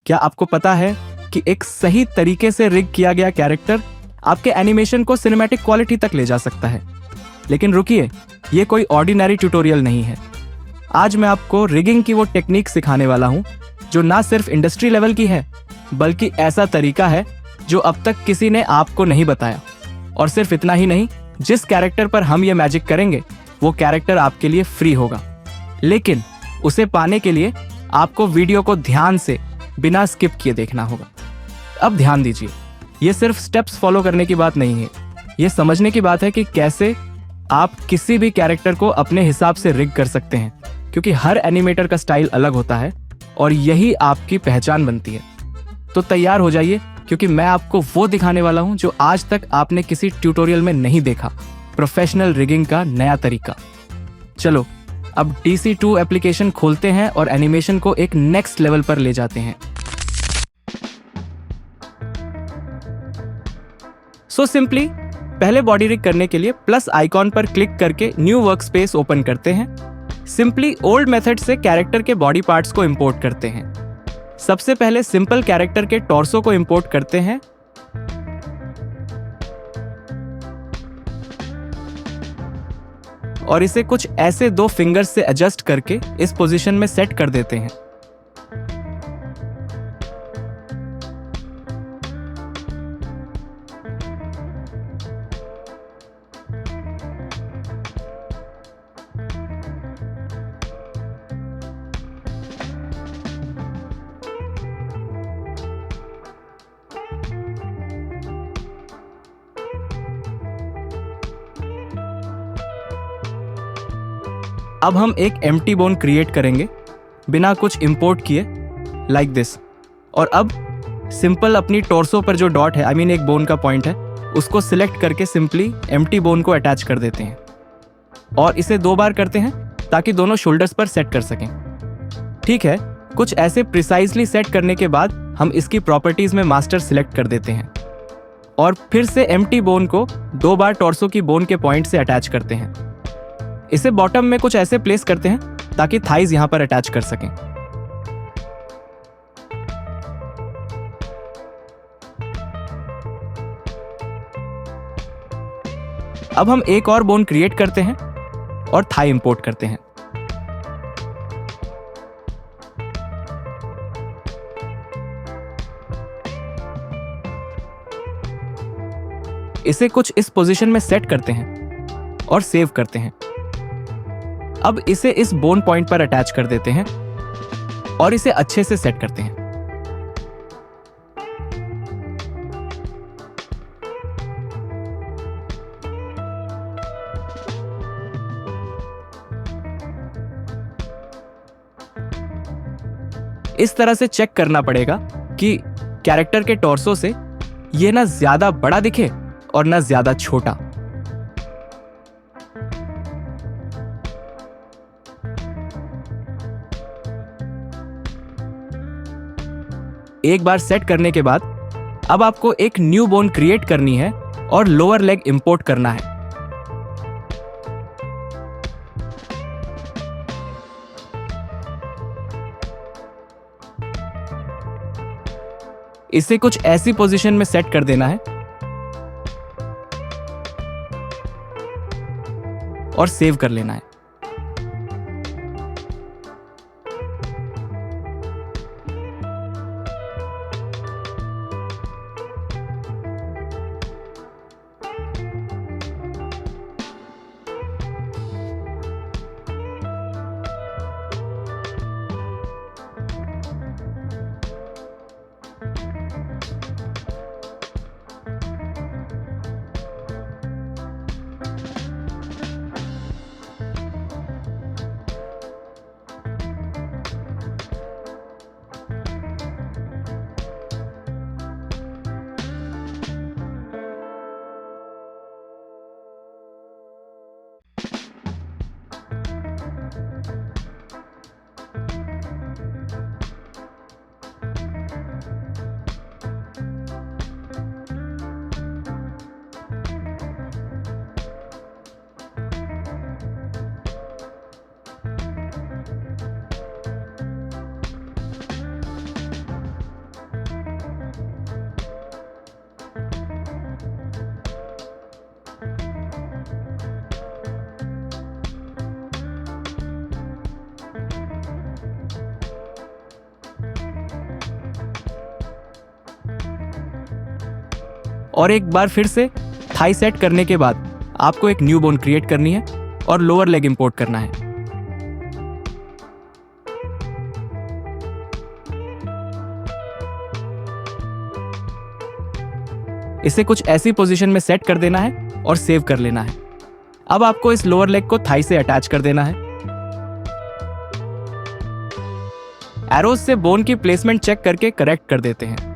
क्या आपको पता है कि एक सही तरीके से रिग किया गया कैरेक्टर आपके एनिमेशन को सिनेमैटिक क्वालिटी तक ले जा सकता है? लेकिन रुकिए, ये कोई ऑर्डिनरी ट्यूटोरियल नहीं है। आज मैं आपको रिगिंग की वो टेक्निक सिखाने वाला हूँ जो ना सिर्फ इंडस्ट्री लेवल की है, बल्कि ऐसा तरीका है जो अब तक किसी ने आपको नहीं बताया। और सिर्फ इतना ही नहीं, जिस कैरेक्टर पर हम ये मैजिक करेंगे वो कैरेक्टर आपके लिए फ्री होगा, लेकिन उसे पाने के लिए आपको वीडियो को ध्यान से बिना स्किप किए देखना होगा। अब ध्यान दीजिए, ये सिर्फ स्टेप्स फॉलो करने की बात नहीं है, ये समझने की बात है कि कैसे आप किसी भी कैरेक्टर को अपने हिसाब से रिग कर सकते हैं, क्योंकि हर एनिमेटर का स्टाइल अलग होता है और यही आपकी पहचान बनती है। तो तैयार हो जाइए, क्योंकि मैं आपको वो दिखाने वाला हूं जो आज तक आपने किसी ट्यूटोरियल में नहीं देखा, प्रोफेशनल रिगिंग का नया तरीका। चलो अब DC2 एप्लीकेशन खोलते हैं और एनिमेशन को एक नेक्स्ट लेवल पर ले जाते हैं। सो सिंपली पहले बॉडी रिग करने के लिए प्लस आइकॉन पर क्लिक करके न्यू वर्कस्पेस ओपन करते हैं। सिंपली ओल्ड मेथड से कैरेक्टर के बॉडी पार्ट्स को इंपोर्ट करते हैं। सबसे पहले सिंपल कैरेक्टर के टॉर्सो को इंपोर्ट करते हैं। और इसे कुछ ऐसे 2 फिंगर्स से एडजस्ट करके इस पोजीशन में सेट कर देते हैं। अब हम एक एम्प्टी बोन क्रिएट करेंगे बिना कुछ इंपोर्ट किए, लाइक दिस। और अब सिंपल अपनी टॉर्सो पर जो डॉट है, एक बोन का पॉइंट है, उसको सिलेक्ट करके सिंपली एम्प्टी बोन को अटैच कर देते हैं। और इसे 2 बार करते हैं ताकि दोनों शोल्डर्स पर सेट कर सकें। ठीक है, कुछ ऐसे प्रिसाइजली सेट करने के बाद हम इसकी प्रॉपर्टीज में मास्टर सिलेक्ट कर देते हैं और फिर से एम्प्टी बोन को 2 बार टॉर्सो की बोन के पॉइंट से अटैच करते हैं। इसे बॉटम में कुछ ऐसे प्लेस करते हैं ताकि थाइज यहां पर अटैच कर सकें। अब हम एक और बोन क्रिएट करते हैं और थाई इंपोर्ट करते हैं। इसे कुछ इस पोजीशन में सेट करते हैं और सेव करते हैं। अब इसे इस बोन पॉइंट पर अटैच कर देते हैं और इसे अच्छे से सेट करते हैं। इस तरह से चेक करना पड़ेगा कि कैरेक्टर के टॉर्सो से ये ना ज्यादा बड़ा दिखे और ना ज्यादा छोटा। एक बार सेट करने के बाद अब आपको एक न्यू बोन क्रिएट करनी है और लोअर लेग इंपोर्ट करना है। इसे कुछ ऐसी पोजीशन में सेट कर देना है और सेव कर लेना है। और एक बार फिर से थाई सेट करने के बाद आपको एक न्यू बोन क्रिएट करनी है और लोअर लेग इंपोर्ट करना है। इसे कुछ ऐसी पोजीशन में सेट कर देना है और सेव कर लेना है। अब आपको इस लोअर लेग को थाई से अटैच कर देना है। एरोज से बोन की प्लेसमेंट चेक करके करेक्ट कर देते हैं।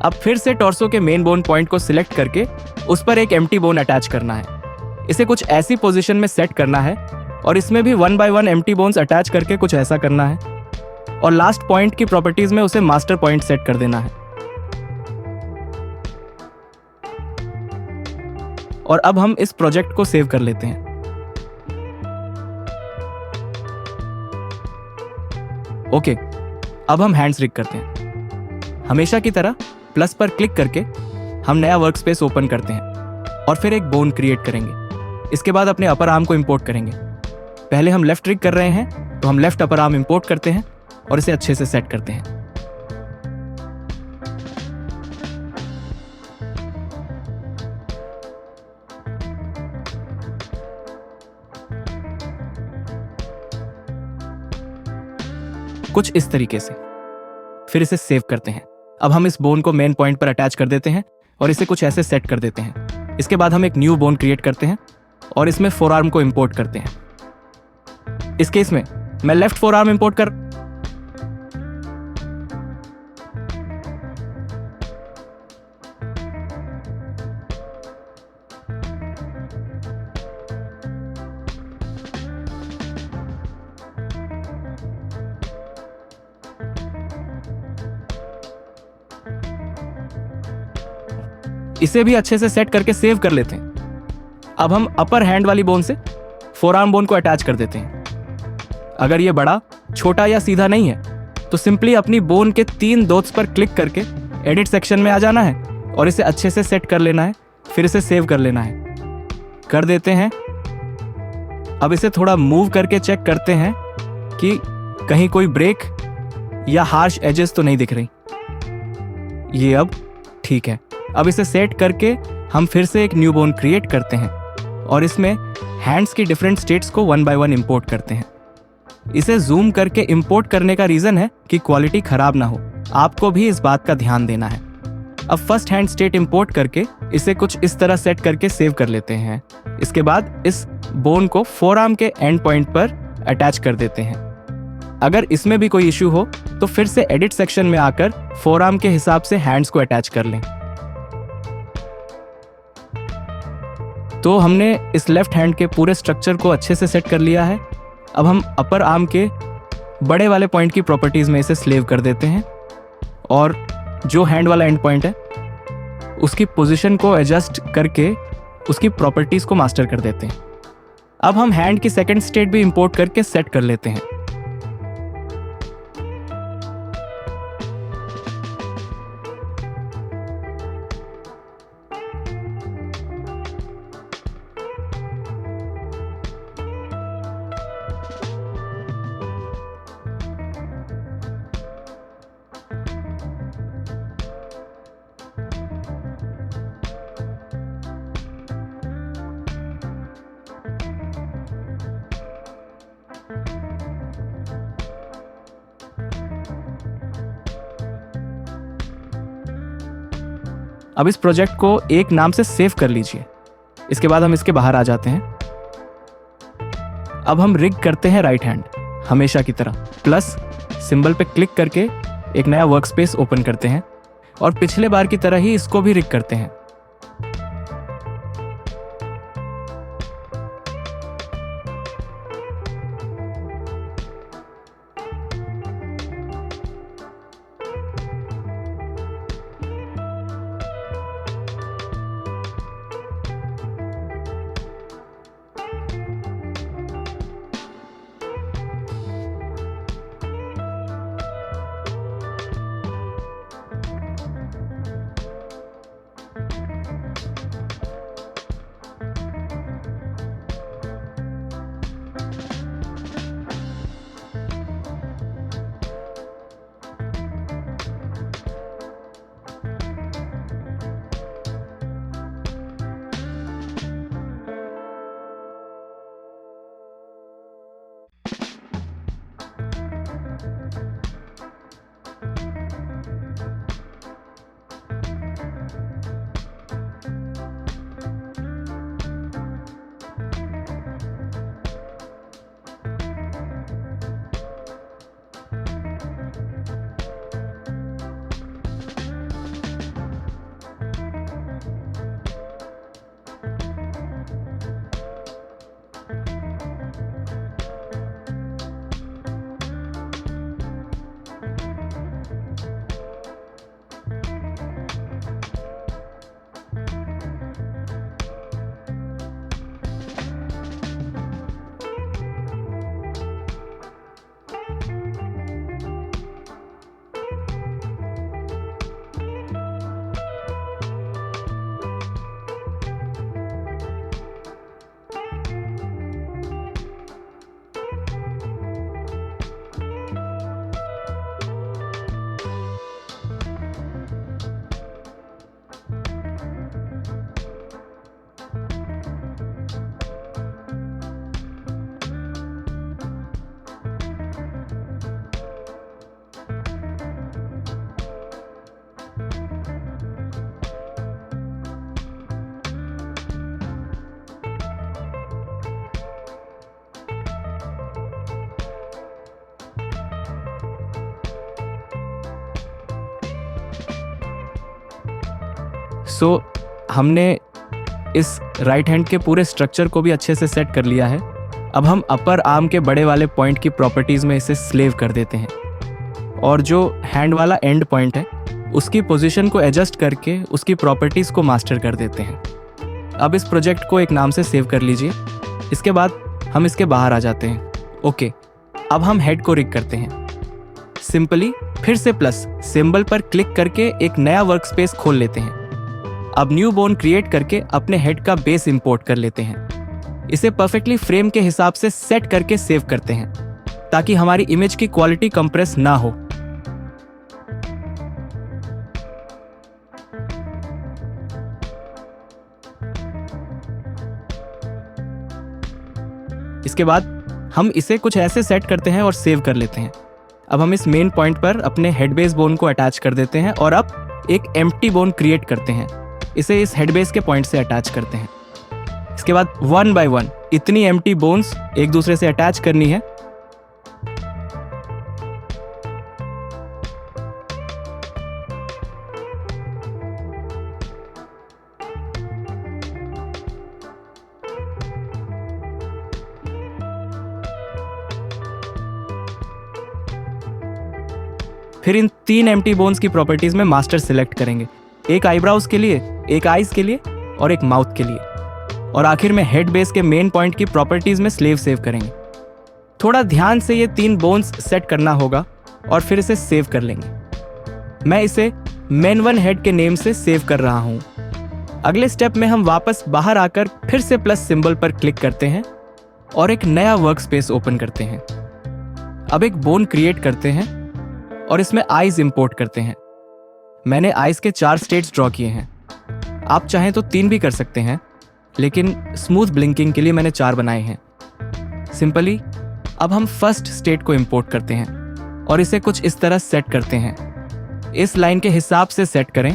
अब फिर से टॉर्सो के मेन बोन पॉइंट को सिलेक्ट करके उस पर एक एम्प्टी बोन अटैच करना है। इसे कुछ ऐसी पोजीशन में सेट करना है और इसमें भी 1 by 1 एम्प्टी बोन्स अटैच करके कुछ ऐसा करना है और लास्ट पॉइंट की प्रॉपर्टीज में उसे मास्टर पॉइंट सेट कर देना है। और अब हम इस प्रोजेक्ट को सेव कर लेते हैं। ओके, अब हम हैंड्स रिग करते हैं। हमेशा की तरह प्लस पर क्लिक करके हम नया वर्क स्पेस ओपन करते हैं और फिर एक बोन क्रिएट करेंगे। इसके बाद अपने अपर आर्म को इंपोर्ट करेंगे। पहले हम लेफ्ट रिग कर रहे हैं तो हम लेफ्ट अपर आर्म इंपोर्ट करते हैं और इसे अच्छे से सेट करते हैं। कुछ इस तरीके से। फिर इसे सेव करते हैं। अब हम इस बोन को मेन पॉइंट पर अटैच कर देते हैं और इसे कुछ ऐसे सेट कर देते हैं। इसके बाद हम एक न्यू बोन क्रिएट करते हैं और इसमें फोर आर्म को इंपोर्ट करते हैं। इस केस में मैं लेफ्ट फोर आर्म इंपोर्ट कर इसे भी अच्छे से सेट करके सेव कर लेते हैं। अब हम अपर हैंड वाली बोन से फोर आर्म बोन को अटैच कर देते हैं। अगर ये बड़ा, छोटा या सीधा नहीं है तो सिंपली अपनी बोन के 3 डॉट्स पर क्लिक करके एडिट सेक्शन में आ जाना है और इसे अच्छे से सेट कर लेना है। फिर इसे सेव कर लेना है। कर देते हैं। अब इसे थोड़ा मूव करके चेक करते हैं कि कहीं कोई ब्रेक या हार्श एजेस तो नहीं दिख रही। ये अब ठीक है। अब इसे सेट करके हम फिर से एक न्यू बोन क्रिएट करते हैं और इसमें हैंड्स की डिफरेंट स्टेट्स को 1 by 1 इंपोर्ट करते हैं। इसे जूम करके इंपोर्ट करने का रीजन है कि क्वालिटी खराब ना हो। आपको भी इस बात का ध्यान देना है। अब फर्स्ट हैंड स्टेट इंपोर्ट करके इसे कुछ इस तरह सेट करके सेव कर लेते हैं। इसके बाद इस बोन को फोर आर्म के एंड पॉइंट पर अटैच कर देते हैं। अगर इसमें भी कोई इश्यू हो तो फिर से एडिट सेक्शन में आकर फोर आर्म के हिसाब से हैंड्स को अटैच कर लें। तो हमने इस लेफ्ट हैंड के पूरे स्ट्रक्चर को अच्छे से सेट कर लिया है। अब हम अपर आर्म के बड़े वाले पॉइंट की प्रॉपर्टीज में इसे स्लेव कर देते हैं और जो हैंड वाला एंड पॉइंट है उसकी पोजीशन को एडजस्ट करके उसकी प्रॉपर्टीज को मास्टर कर देते हैं। अब हम हैंड की सेकंड स्टेट भी इंपोर्ट करके सेट कर लेते हैं। अब इस प्रोजेक्ट को एक नाम से सेव कर लीजिए। इसके बाद हम इसके बाहर आ जाते हैं। अब हम रिग करते हैं राइट हैंड हमेशा की तरह। प्लस सिंबल पे क्लिक करके एक नया वर्कस्पेस ओपन करते हैं और पिछले बार की तरह ही इसको भी रिग करते हैं। सो हमने इस राइट हैंड के पूरे स्ट्रक्चर को भी अच्छे से सेट कर लिया है। अब हम अपर आर्म के बड़े वाले पॉइंट की प्रॉपर्टीज़ में इसे स्लेव कर देते हैं और जो हैंड वाला एंड पॉइंट है उसकी पोजीशन को एडजस्ट करके उसकी प्रॉपर्टीज़ को मास्टर कर देते हैं। अब इस प्रोजेक्ट को एक नाम से सेव कर लीजिए। इसके बाद हम इसके बाहर आ जाते हैं। ओके, अब हम हेड को रिग करते हैं। सिंपली फिर से प्लस सिंबल पर क्लिक करके एक नया वर्कस्पेस खोल लेते हैं। अब न्यू बोन क्रिएट करके अपने हेड का बेस इंपोर्ट कर लेते हैं। इसे परफेक्टली फ्रेम के हिसाब से सेट करके सेव करते हैं ताकि हमारी इमेज की क्वालिटी कंप्रेस ना हो। इसके बाद हम इसे कुछ ऐसे सेट करते हैं और सेव कर लेते हैं। अब हम इस मेन पॉइंट पर अपने हेड बेस बोन को अटैच कर देते हैं और अब एक एम्प्टी बोन क्रिएट करते हैं। इसे इस हेड बेस के पॉइंट से अटैच करते हैं। इसके बाद 1 बाय 1 इतनी एम्प्टी बोन्स एक दूसरे से अटैच करनी है। फिर इन 3 एम्प्टी बोन्स की प्रॉपर्टीज में मास्टर सिलेक्ट करेंगे, एक आईब्राउज के लिए, एक आईज के लिए और एक माउथ के लिए। और आखिर में हेड बेस के मेन पॉइंट की प्रॉपर्टीज में स्लेव सेव करेंगे। थोड़ा ध्यान से ये 3 बोन्स सेट करना होगा और फिर इसे सेव कर लेंगे। मैं इसे मेन 1 हेड के नेम से सेव कर रहा हूँ। अगले स्टेप में हम वापस बाहर आकर फिर से प्लस सिंबल पर क्लिक करते हैं और एक नया वर्क स्पेस ओपन करते हैं। अब एक बोन क्रिएट करते हैं और इसमें आईज इंपोर्ट करते हैं। मैंने आईज के 4 स्टेट्स ड्रॉ किए हैं। आप चाहें तो 3 भी कर सकते हैं, लेकिन स्मूथ ब्लिंकिंग के लिए मैंने 4 बनाए हैं। सिंपली अब हम फर्स्ट स्टेट को इंपोर्ट करते हैं और इसे कुछ इस तरह सेट करते हैं। इस लाइन के हिसाब से सेट करें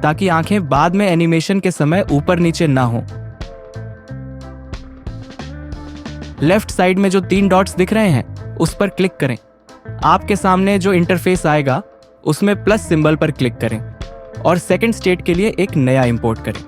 ताकि आंखें बाद में एनिमेशन के समय ऊपर नीचे ना हो। लेफ्ट साइड में जो 3 डॉट्स दिख रहे हैं उस पर क्लिक करें। आपके सामने जो इंटरफेस आएगा उसमें प्लस सिंबल पर क्लिक करें और सेकंड स्टेट के लिए एक नया इंपोर्ट करें।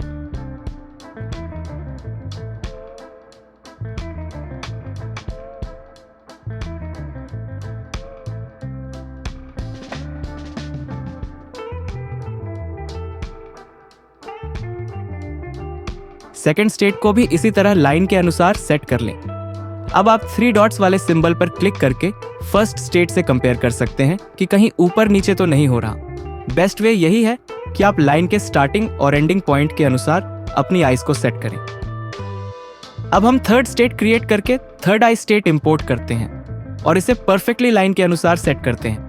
सेकंड स्टेट को भी इसी तरह लाइन के अनुसार सेट कर लें। अब आप 3 डॉट्स वाले सिंबल पर क्लिक करके फर्स्ट स्टेट से कंपेयर कर सकते हैं कि कहीं ऊपर नीचे तो नहीं हो रहा। बेस्ट वे यही है कि आप लाइन के स्टार्टिंग और एंडिंग पॉइंट के अनुसार अपनी आइज को सेट करें। अब हम थर्ड स्टेट क्रिएट करके थर्ड आई स्टेट इंपोर्ट करते हैं और इसे परफेक्टली लाइन के अनुसार सेट करते हैं।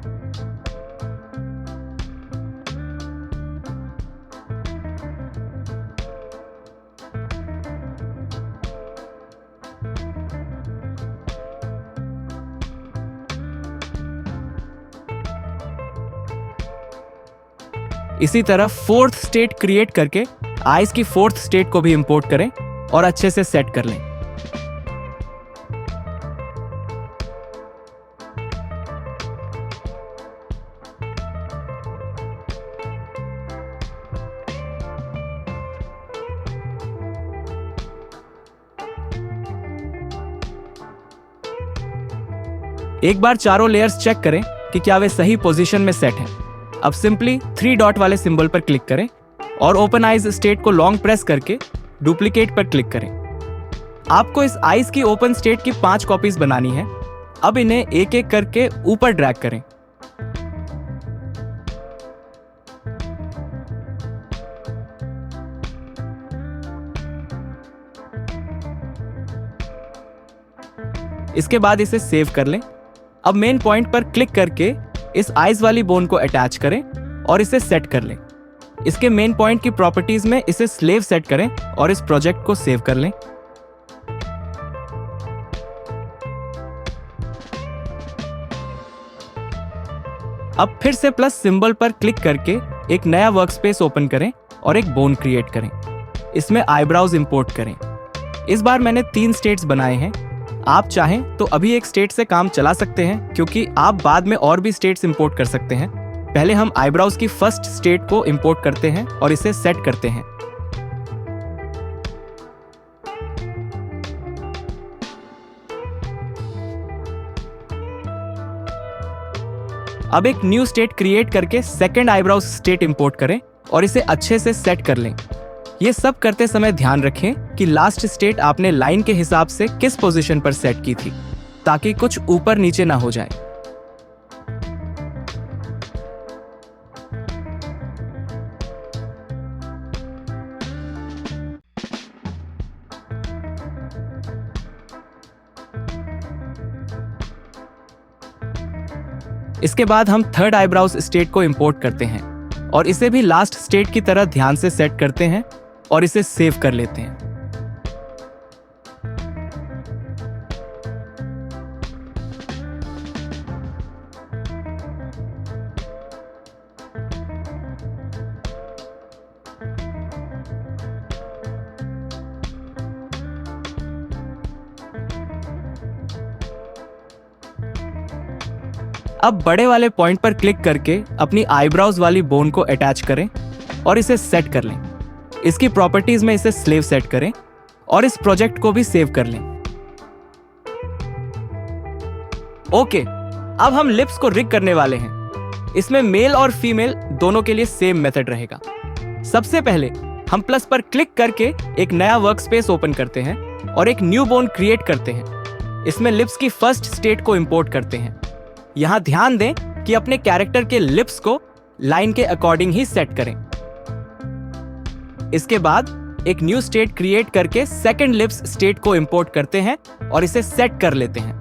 इसी तरह फोर्थ स्टेट क्रिएट करके आइज की फोर्थ स्टेट को भी इंपोर्ट करें और अच्छे से सेट कर लें। एक बार चारों लेयर्स चेक करें कि क्या वे सही पोजीशन में सेट हैं। अब सिंपली 3 डॉट वाले सिंबल पर क्लिक करें और ओपन आइज स्टेट को लॉन्ग प्रेस करके डुप्लीकेट पर क्लिक करें। आपको इस आइज की ओपन स्टेट की 5 कॉपीज बनानी है। अब इन्हें एक एक करके ऊपर ड्रैग करें। इसके बाद इसे सेव कर लें। अब मेन पॉइंट पर क्लिक करके इस आइज वाली बोन को अटैच करें और इसे सेट कर लें। इसके मेन पॉइंट की प्रॉपर्टीज में इसे स्लेव सेट करें और इस प्रोजेक्ट को सेव कर लें। अब फिर से प्लस सिंबल पर क्लिक करके एक नया वर्कस्पेस ओपन करें और एक बोन क्रिएट करें। इसमें आईब्राउज इंपोर्ट करें। इस बार मैंने 3 स्टेट्स बनाए हैं। आप चाहें तो अभी एक स्टेट से काम चला सकते हैं, क्योंकि आप बाद में और भी स्टेट्स इंपोर्ट कर सकते हैं। पहले हम आईब्राउज की फर्स्ट स्टेट को इंपोर्ट करते हैं और इसे सेट करते हैं। अब एक न्यू स्टेट क्रिएट करके सेकंड आईब्राउज स्टेट इंपोर्ट करें और इसे अच्छे से सेट कर लें। ये सब करते समय ध्यान रखें कि लास्ट स्टेट आपने लाइन के हिसाब से किस पोजीशन पर सेट की थी, ताकि कुछ ऊपर नीचे ना हो जाए। इसके बाद हम थर्ड आईब्राउज स्टेट को इंपोर्ट करते हैं और इसे भी लास्ट स्टेट की तरह ध्यान से सेट करते हैं और इसे सेव कर लेते हैं। अब बड़े वाले पॉइंट पर क्लिक करके अपनी आईब्राउज वाली बोन को अटैच करें और इसे सेट कर लें। इसकी प्रॉपर्टीज में इसे स्लेव सेट करें और इस प्रोजेक्ट को भी सेव कर लें। ओके, अब हम लिप्स को रिग करने वाले हैं। इसमें मेल और फीमेल दोनों के लिए सेम मेथड रहेगा। सबसे पहले हम प्लस पर क्लिक करके एक नया वर्कस्पेस ओपन करते हैं और एक न्यू बोन क्रिएट करते हैं। इसमें लिप्स की फर्स्ट स्टेट को इंपोर्ट करते हैं। यहां ध्यान दें कि अपने कैरेक्टर के लिप्स को लाइन के अकॉर्डिंग ही सेट करें। इसके बाद एक न्यू स्टेट क्रिएट करके सेकंड लिप्स स्टेट को इंपोर्ट करते हैं और इसे सेट कर लेते हैं।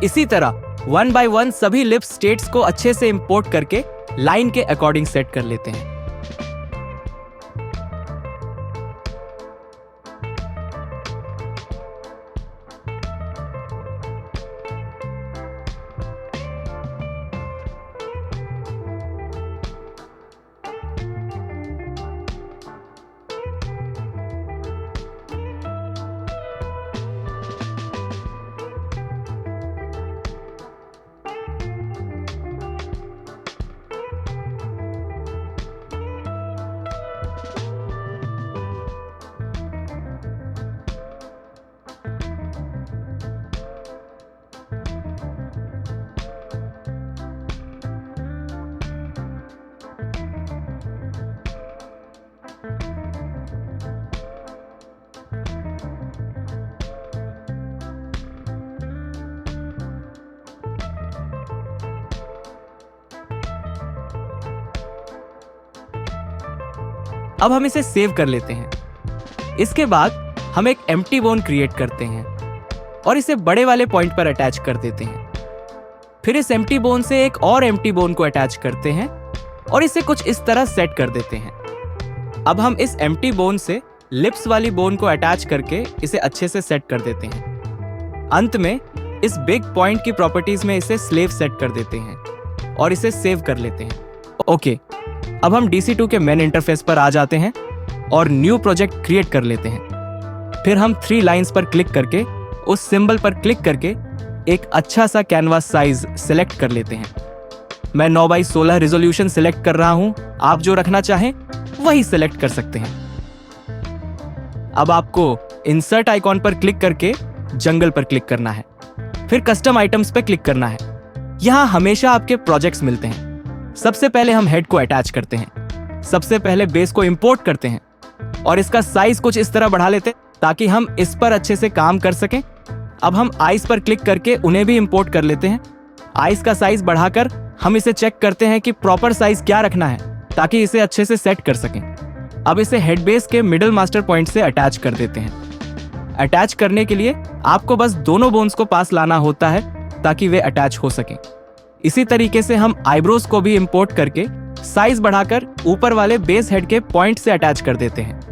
इसी तरह 1 by 1 सभी लिप्स स्टेट्स को अच्छे से इंपोर्ट करके लाइन के अकॉर्डिंग सेट कर लेते हैं। अब हम इसे सेव कर लेते हैं। इसके बाद हम एक एम्प्टी बोन क्रिएट करते हैं और इसे बड़े वाले पॉइंट पर अटैच कर देते हैं। फिर इस एम्प्टी बोन से एक और एम्प्टी बोन को अटैच करते हैं और इसे कुछ इस तरह सेट कर देते हैं। अब हम इस एम्प्टी बोन से लिप्स वाली बोन को अटैच करके इसे अच्छे से सेट कर देते हैं। अंत में इस बिग पॉइंट की प्रॉपर्टीज में इसे स्लेव सेट कर देते हैं और इसे सेव कर लेते हैं। ओके, अब हम DC2 के मेन इंटरफेस पर आ जाते हैं और न्यू प्रोजेक्ट क्रिएट कर लेते हैं। फिर हम 3 लाइंस पर क्लिक करके उस सिंबल पर क्लिक करके एक अच्छा सा कैनवास साइज सिलेक्ट कर लेते हैं। मैं 9x16 रिजोल्यूशन सिलेक्ट कर रहा हूं, आप जो रखना चाहें वही सिलेक्ट कर सकते हैं। अब आपको इंसर्ट आइकॉन पर क्लिक करके जंगल पर क्लिक करना है, फिर कस्टम आइटम्स पर क्लिक करना है। यहां हमेशा आपके प्रोजेक्ट्स मिलते हैं। सबसे पहले हम हेड को अटैच करते हैं। सबसे पहले बेस को इंपोर्ट करते हैं और इसका साइज कुछ इस तरह बढ़ा लेते हैं ताकि हम इस पर अच्छे से काम कर सकें। अब हम आइस पर क्लिक करके उन्हें भी इंपोर्ट कर लेते हैं। आइस का साइज बढ़ाकर हम इसे चेक करते हैं कि प्रॉपर साइज क्या रखना है ताकि इसे अच्छे से सेट कर सकें। अब इसे हेड बेस के मिडिल मास्टर पॉइंट से अटैच कर देते हैं। अटैच करने के लिए आपको बस दोनों बोन्स को पास लाना होता है ताकि वे अटैच हो सकें। इसी तरीके से हम आईब्रोज को भी इंपोर्ट करके साइज बढ़ाकर ऊपर वाले बेस हेड के पॉइंट से अटैच कर देते हैं।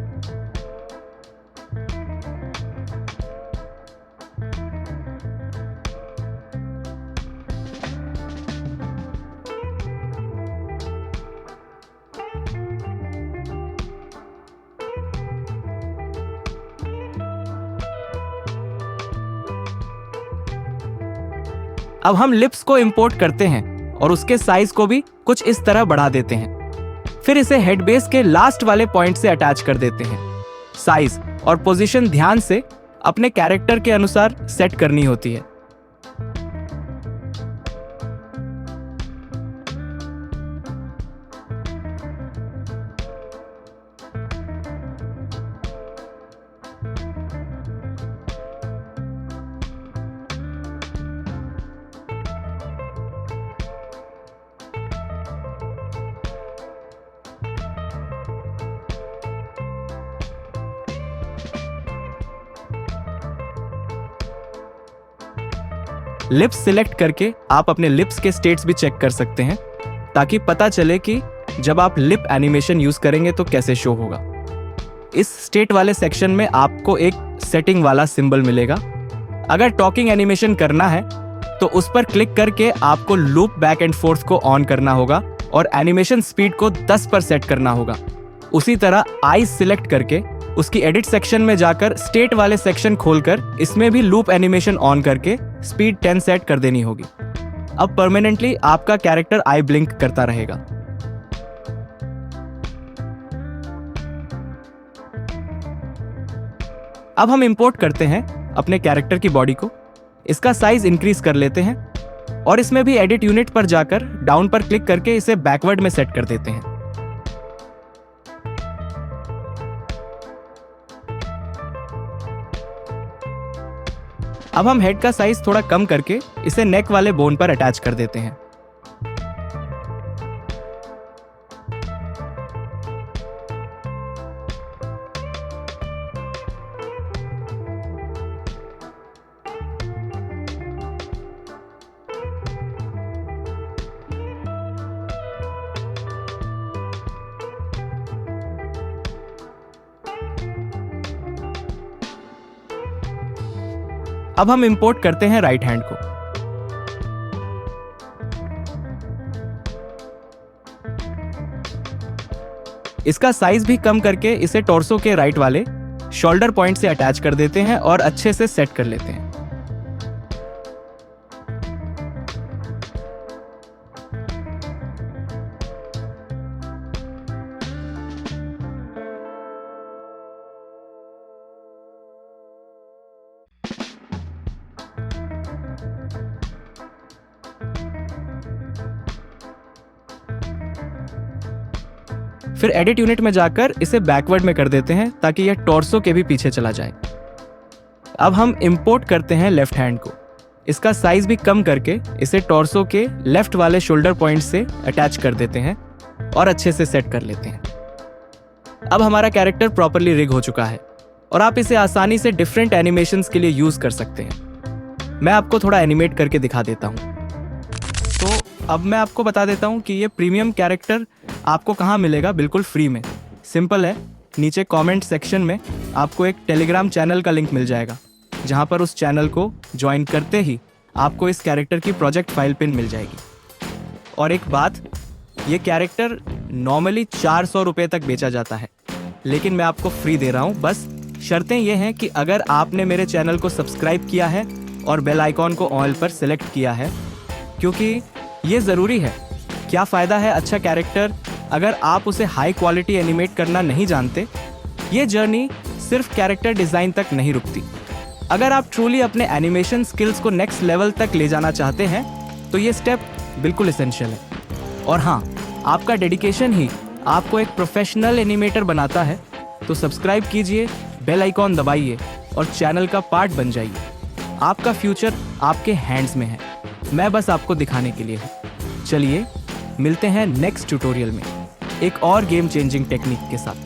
अब हम लिप्स को इंपोर्ट करते हैं और उसके साइज को भी कुछ इस तरह बढ़ा देते हैं। फिर इसे हेड बेस के लास्ट वाले पॉइंट से अटैच कर देते हैं। साइज और पोजीशन ध्यान से अपने कैरेक्टर के अनुसार सेट करनी होती है। लिप्स सिलेक्ट करके आप अपने लिप्स के स्टेट्स भी चेक कर सकते हैं ताकि पता चले कि जब आप लिप एनिमेशन यूज करेंगे तो कैसे शो होगा। इस स्टेट वाले सेक्शन में आपको एक सेटिंग वाला सिंबल मिलेगा। अगर टॉकिंग एनिमेशन करना है तो उस पर क्लिक करके आपको लूप बैक एंड फोर्थ को ऑन करना होगा और एनिमेशन स्पीड को 10 पर सेट करना होगा। उसी तरह आईज सिलेक्ट करके उसकी एडिट सेक्शन में जाकर स्टेट वाले सेक्शन खोलकर इसमें भी लूप एनिमेशन ऑन करके स्पीड 10 सेट कर देनी होगी। अब परमानेंटली आपका कैरेक्टर आई ब्लिंक करता रहेगा। अब हम इंपोर्ट करते हैं अपने कैरेक्टर की बॉडी को। इसका साइज इंक्रीज कर लेते हैं और इसमें भी एडिट यूनिट पर जाकर डाउन पर क्लिक करके इसे बैकवर्ड में सेट कर देते हैं। अब हम हेड का साइज थोड़ा कम करके इसे नेक वाले बोन पर अटैच कर देते हैं। अब हम इंपोर्ट करते हैं राइट हैंड को। इसका साइज भी कम करके इसे टॉर्सो के राइट वाले शोल्डर पॉइंट से अटैच कर देते हैं और अच्छे से सेट कर लेते हैं। फिर एडिट यूनिट में जाकर इसे बैकवर्ड में कर देते हैं ताकि यह टॉर्सो के भी पीछे चला जाए। अब हम इंपोर्ट करते हैं लेफ्ट हैंड को। इसका साइज भी कम करके इसे टॉर्सो के लेफ्ट वाले शोल्डर पॉइंट से अटैच कर देते हैं और अच्छे से सेट कर लेते हैं। अब हमारा कैरेक्टर प्रॉपरली रिग हो चुका है और आप इसे आसानी से डिफरेंट एनिमेशंस के लिए यूज कर सकते हैं। मैं आपको थोड़ा एनिमेट करके दिखा देता हूँ। तो अब मैं आपको बता देता हूँ कि ये प्रीमियम कैरेक्टर आपको कहाँ मिलेगा बिल्कुल फ्री में। सिंपल है, नीचे कमेंट सेक्शन में आपको एक टेलीग्राम चैनल का लिंक मिल जाएगा, जहाँ पर उस चैनल को ज्वाइन करते ही आपको इस कैरेक्टर की प्रोजेक्ट फाइल पिन मिल जाएगी। और एक बात, ये कैरेक्टर नॉर्मली 400 रुपये तक बेचा जाता है, लेकिन मैं आपको फ्री दे रहा हूँ। बस शर्तें ये हैं कि अगर आपने मेरे चैनल को सब्सक्राइब किया है और बेल आइकॉन को ऑल पर सिलेक्ट किया है, क्योंकि ये ज़रूरी है। क्या फ़ायदा है अच्छा कैरेक्टर अगर आप उसे हाई क्वालिटी एनिमेट करना नहीं जानते। ये जर्नी सिर्फ कैरेक्टर डिज़ाइन तक नहीं रुकती। अगर आप ट्रूली अपने एनिमेशन स्किल्स को नेक्स्ट लेवल तक ले जाना चाहते हैं तो ये स्टेप बिल्कुल एसेंशियल है। और हाँ, आपका डेडिकेशन ही आपको एक प्रोफेशनल एनिमेटर बनाता है। तो सब्सक्राइब कीजिए, बेल आइकॉन दबाइए और चैनल का पार्ट बन जाइए। आपका फ्यूचर आपके हैंड्स में है, मैं बस आपको दिखाने के लिए हूँ। चलिए मिलते हैं नेक्स्ट ट्यूटोरियल में एक और गेम चेंजिंग टेक्निक के साथ।